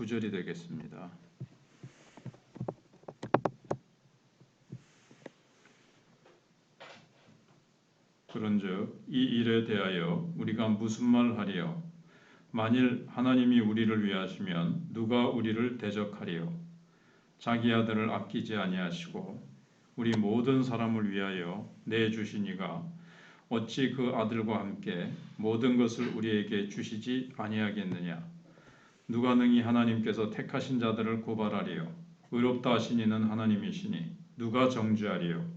9절이 되겠습니다. 그런즉 이 일에 대하여 우리가 무슨 말하리요? 만일 하나님이 우리를 위하시면 누가 우리를 대적하리요? 자기 아들을 아끼지 아니하시고 우리 모든 사람을 위하여 내주시니가 어찌 그 아들과 함께 모든 것을 우리에게 주시지 아니하겠느냐? 누가 능히 하나님께서 택하신 자들을 고발하리요? 의롭다 하신 이는 하나님이시니 누가 정죄하리요?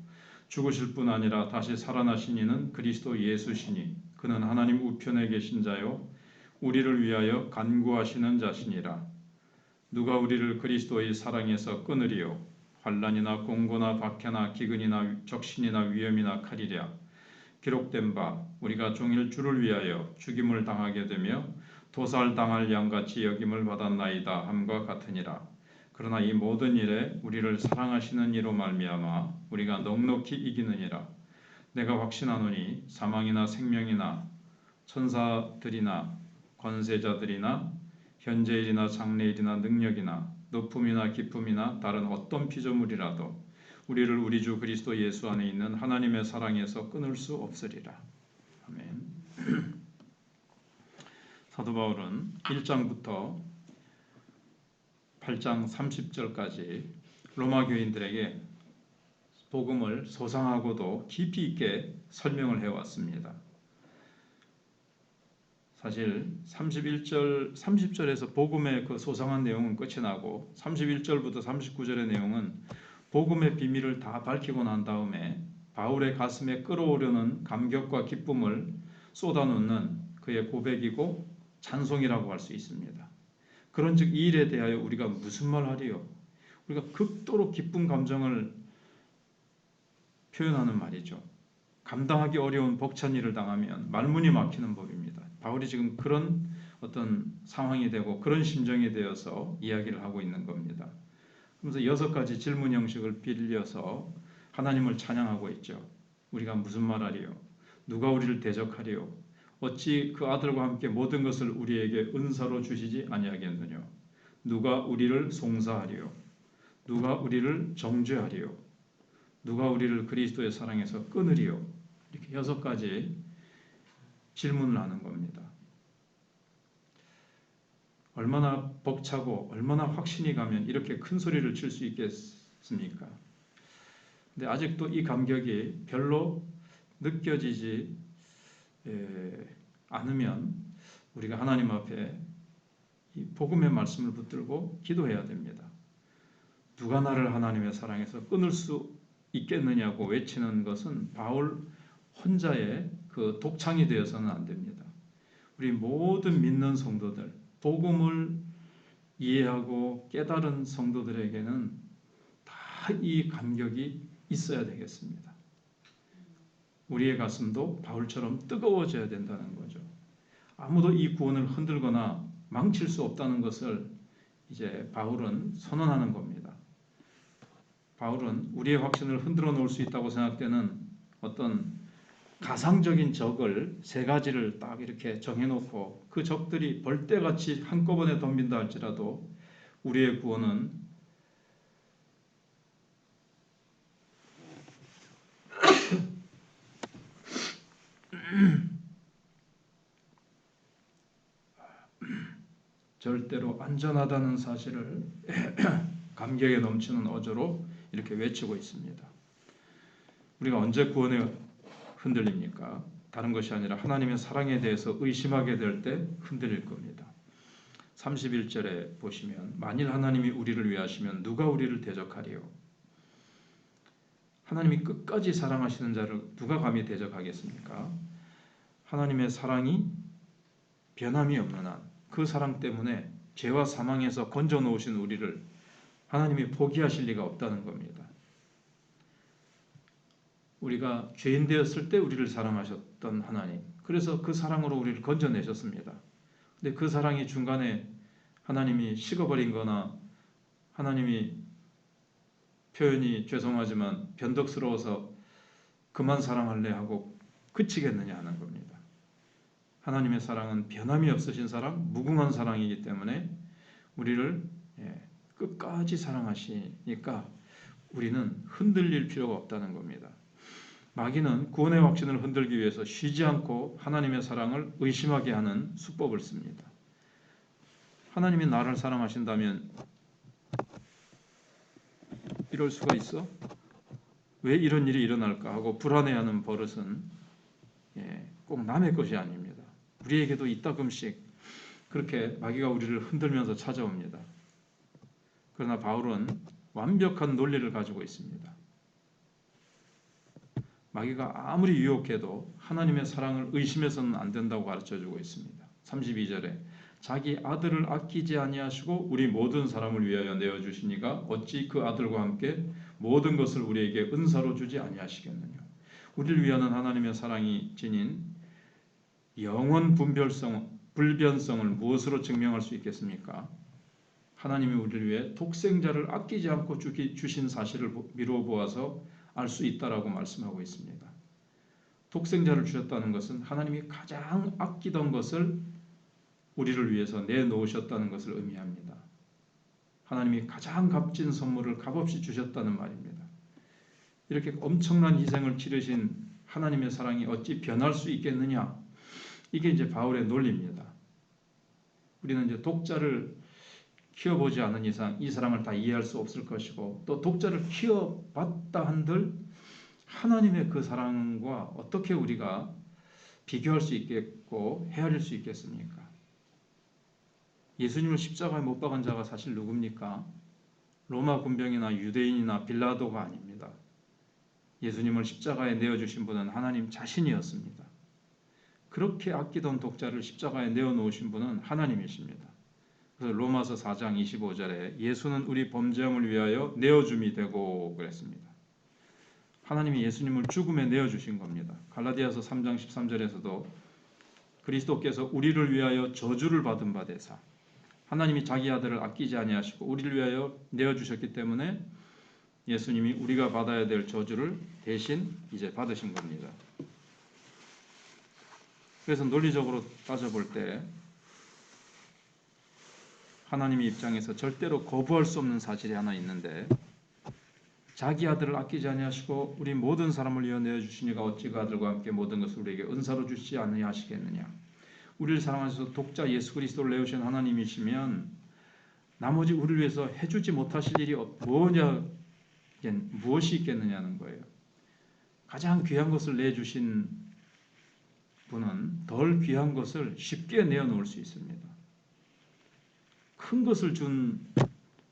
죽으실 뿐 아니라 다시 살아나신 이는 그리스도 예수시니 그는 하나님 우편에 계신 자요 우리를 위하여 간구하시는 자시니라. 누가 우리를 그리스도의 사랑에서 끊으리요? 환난이나 공고나 박해나 기근이나 적신이나 위험이나 칼이랴. 기록된 바 우리가 종일 주를 위하여 죽임을 당하게 되며 도살당할 양같이 여김을 받았나이다 함과 같으니라. 그러나 이 모든 일에 우리를 사랑하시는 이로 말미암아 우리가 넉넉히 이기느니라. 내가 확신하노니 사망이나 생명이나 천사들이나 권세자들이나 현재일이나 장래일이나 능력이나 높음이나 깊음이나 다른 어떤 피조물이라도 우리를 우리 주 그리스도 예수 안에 있는 하나님의 사랑에서 끊을 수 없으리라. 아멘. 사도 바울은 1장부터 8장 30절까지 로마 교인들에게 복음을 소상하고도 깊이 있게 설명을 해왔습니다. 사실 30절에서 복음의 그 소상한 내용은 끝이 나고 31절부터 39절의 내용은 복음의 비밀을 다 밝히고 난 다음에 바울의 가슴에 끓어오르는 감격과 기쁨을 쏟아놓는 그의 고백이고 찬송이라고 할 수 있습니다. 그런즉 이 일에 대하여 우리가 무슨 말하리요? 우리가 극도로 기쁜 감정을 표현하는 말이죠. 감당하기 어려운 벅찬 일을 당하면 말문이 막히는 법입니다. 바울이 지금 그런 어떤 상황이 되고 그런 심정이 되어서 이야기를 하고 있는 겁니다. 그래서 6가지 질문 형식을 빌려서 하나님을 찬양하고 있죠. 우리가 무슨 말하리요? 누가 우리를 대적하리요? 어찌 그 아들과 함께 모든 것을 우리에게 은사로 주시지 아니하겠느냐? 누가 우리를 송사하리요? 누가 우리를 정죄하리요? 누가 우리를 그리스도의 사랑에서 끊으리요? 이렇게 6가지 질문을 하는 겁니다. 얼마나 벅차고 얼마나 확신이 가면 이렇게 큰 소리를 칠 수 있겠습니까? 근데 아직도 이 감격이 별로 느껴지지 않으면 우리가 하나님 앞에 이 복음의 말씀을 붙들고 기도해야 됩니다. 누가 나를 하나님의 사랑에서 끊을 수 있겠느냐고 외치는 것은 바울 혼자의 그 독창이 되어서는 안 됩니다. 우리 모든 믿는 성도들, 복음을 이해하고 깨달은 성도들에게는 다 이 감격이 있어야 되겠습니다. 우리의 가슴도 바울처럼 뜨거워져야 된다는 거죠. 아무도 이 구원을 흔들거나 망칠 수 없다는 것을 이제 바울은 선언하는 겁니다. 바울은 우리의 확신을 흔들어 놓을 수 있다고 생각되는 어떤 가상적인 적을 3가지를 딱 이렇게 정해놓고 그 적들이 벌떼같이 한꺼번에 덤빈다 할지라도 우리의 구원은 절대로 안전하다는 사실을 감격에 넘치는 어조로 이렇게 외치고 있습니다. 우리가 언제 구원에 흔들립니까? 다른 것이 아니라 하나님의 사랑에 대해서 의심하게 될 때 흔들릴 겁니다. 31절에 보시면 만일 하나님이 우리를 위하시면 누가 우리를 대적하리요? 하나님이 끝까지 사랑하시는 자를 누가 감히 대적하겠습니까? 하나님의 사랑이 변함이 없는 한 그 사랑 때문에 죄와 사망에서 건져 놓으신 우리를 하나님이 포기하실 리가 없다는 겁니다. 우리가 죄인 되었을 때 우리를 사랑하셨던 하나님, 그래서 그 사랑으로 우리를 건져내셨습니다. 근데 그 사랑이 중간에 하나님이 식어버린 거나 하나님이 표현이 죄송하지만 변덕스러워서 그만 사랑할래 하고 그치겠느냐 하는 겁니다. 하나님의 사랑은 변함이 없으신 사랑, 무궁한 사랑이기 때문에 우리를 끝까지 사랑하시니까 우리는 흔들릴 필요가 없다는 겁니다. 마귀는 구원의 확신을 흔들기 위해서 쉬지 않고 하나님의 사랑을 의심하게 하는 수법을 씁니다. 하나님이 나를 사랑하신다면 이럴 수가 있어? 왜 이런 일이 일어날까 하고 불안해하는 버릇은 꼭 남의 것이 아닙니다. 우리에게도 이따금씩 그렇게 마귀가 우리를 흔들면서 찾아옵니다. 그러나 바울은 완벽한 논리를 가지고 있습니다. 마귀가 아무리 유혹해도 하나님의 사랑을 의심해서는 안 된다고 가르쳐주고 있습니다. 32절에 자기 아들을 아끼지 아니하시고 우리 모든 사람을 위하여 내어주시니가 어찌 그 아들과 함께 모든 것을 우리에게 은사로 주지 아니하시겠느냐. 우리를 위하는 하나님의 사랑이 지닌 영원 불변성을 무엇으로 증명할 수 있겠습니까? 하나님이 우리를 위해 독생자를 아끼지 않고 주신 사실을 미루어 보아서 알 수 있다라고 말씀하고 있습니다. 독생자를 주셨다는 것은 하나님이 가장 아끼던 것을 우리를 위해서 내놓으셨다는 것을 의미합니다. 하나님이 가장 값진 선물을 값없이 주셨다는 말입니다. 이렇게 엄청난 희생을 치르신 하나님의 사랑이 어찌 변할 수 있겠느냐? 이게 이제 바울의 논리입니다. 우리는 이제 독자를 키워보지 않은 이상 이 사랑을 다 이해할 수 없을 것이고, 또 독자를 키워봤다 한들 하나님의 그 사랑과 어떻게 우리가 비교할 수 있겠고 헤아릴 수 있겠습니까? 예수님을 십자가에 못 박은 자가 사실 누굽니까? 로마 군병이나 유대인이나 빌라도가 아닙니다. 예수님을 십자가에 내어주신 분은 하나님 자신이었습니다. 그렇게 아끼던 독자를 십자가에 내어놓으신 분은 하나님이십니다. 그래서 로마서 4장 25절에 예수는 우리 범죄함을 위하여 내어줌이 되고 그랬습니다. 하나님이 예수님을 죽음에 내어주신 겁니다. 갈라디아서 3장 13절에서도 그리스도께서 우리를 위하여 저주를 받은 바 되사 하나님이 자기 아들을 아끼지 아니하시고 우리를 위하여 내어주셨기 때문에 예수님이 우리가 받아야 될 저주를 대신 이제 받으신 겁니다. 그래서 논리적으로 따져볼 때 하나님의 입장에서 절대로 거부할 수 없는 사실이 하나 있는데, 자기 아들을 아끼지 아니하시고 우리 모든 사람을 위하여 내어주시니가 어찌 그 아들과 함께 모든 것을 우리에게 은사로 주시지 아니하시겠느냐. 우리를 사랑하셔서 독자 예수 그리스도를 내오신 하나님이시면 나머지 우리를 위해서 해주지 못하실 일이 무엇이 있겠느냐는 거예요. 가장 귀한 것을 내주신 분은 덜 귀한 것을 쉽게 내어놓을 수 있습니다. 큰 것을 준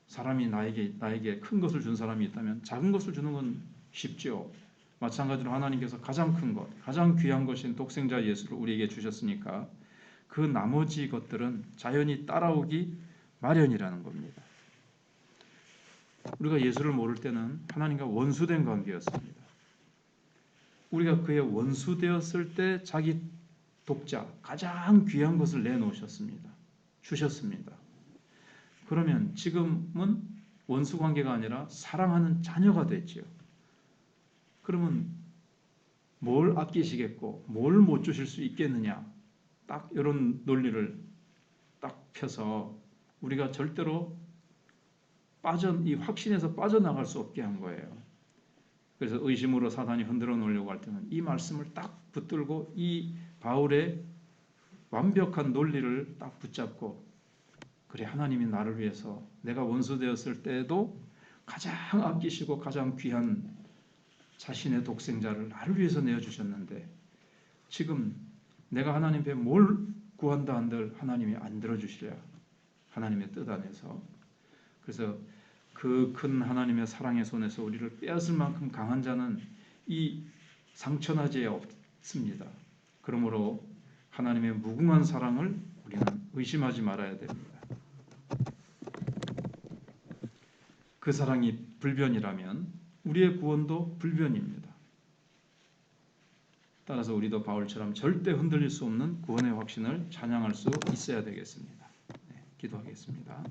사람이 나에게 큰 것을 준 사람이 있다면 작은 것을 주는 건 쉽죠. 마찬가지로 하나님께서 가장 큰 것, 가장 귀한 것인 독생자 예수를 우리에게 주셨으니까 그 나머지 것들은 자연히 따라오기 마련이라는 겁니다. 우리가 예수를 모를 때는 하나님과 원수된 관계였습니다. 우리가 그의 원수되었을 때 자기 독자, 가장 귀한 것을 내놓으셨습니다. 주셨습니다. 그러면 지금은 원수 관계가 아니라 사랑하는 자녀가 됐지요. 그러면 뭘 아끼시겠고 뭘 못 주실 수 있겠느냐? 딱 이런 논리를 딱 펴서 우리가 절대로 이 확신에서 빠져나갈 수 없게 한 거예요. 그래서 의심으로 사단이 흔들어 놓으려고 할 때는 이 말씀을 딱 붙들고 이 바울의 완벽한 논리를 딱 붙잡고, 그래, 하나님이 나를 위해서 내가 원수 되었을 때에도 가장 아끼시고 가장 귀한 자신의 독생자를 나를 위해서 내어주셨는데 지금 내가 하나님 앞에 뭘 구한다 한들 하나님이 안 들어주시랴. 하나님의 뜻 안에서. 그래서 그 큰 하나님의 사랑의 손에서 우리를 빼앗을 만큼 강한 자는 이 상천하지에 없습니다. 그러므로 하나님의 무궁한 사랑을 우리는 의심하지 말아야 됩니다. 그 사랑이 불변이라면 우리의 구원도 불변입니다. 따라서 우리도 바울처럼 절대 흔들릴 수 없는 구원의 확신을 찬양할 수 있어야 되겠습니다. 기도하겠습니다.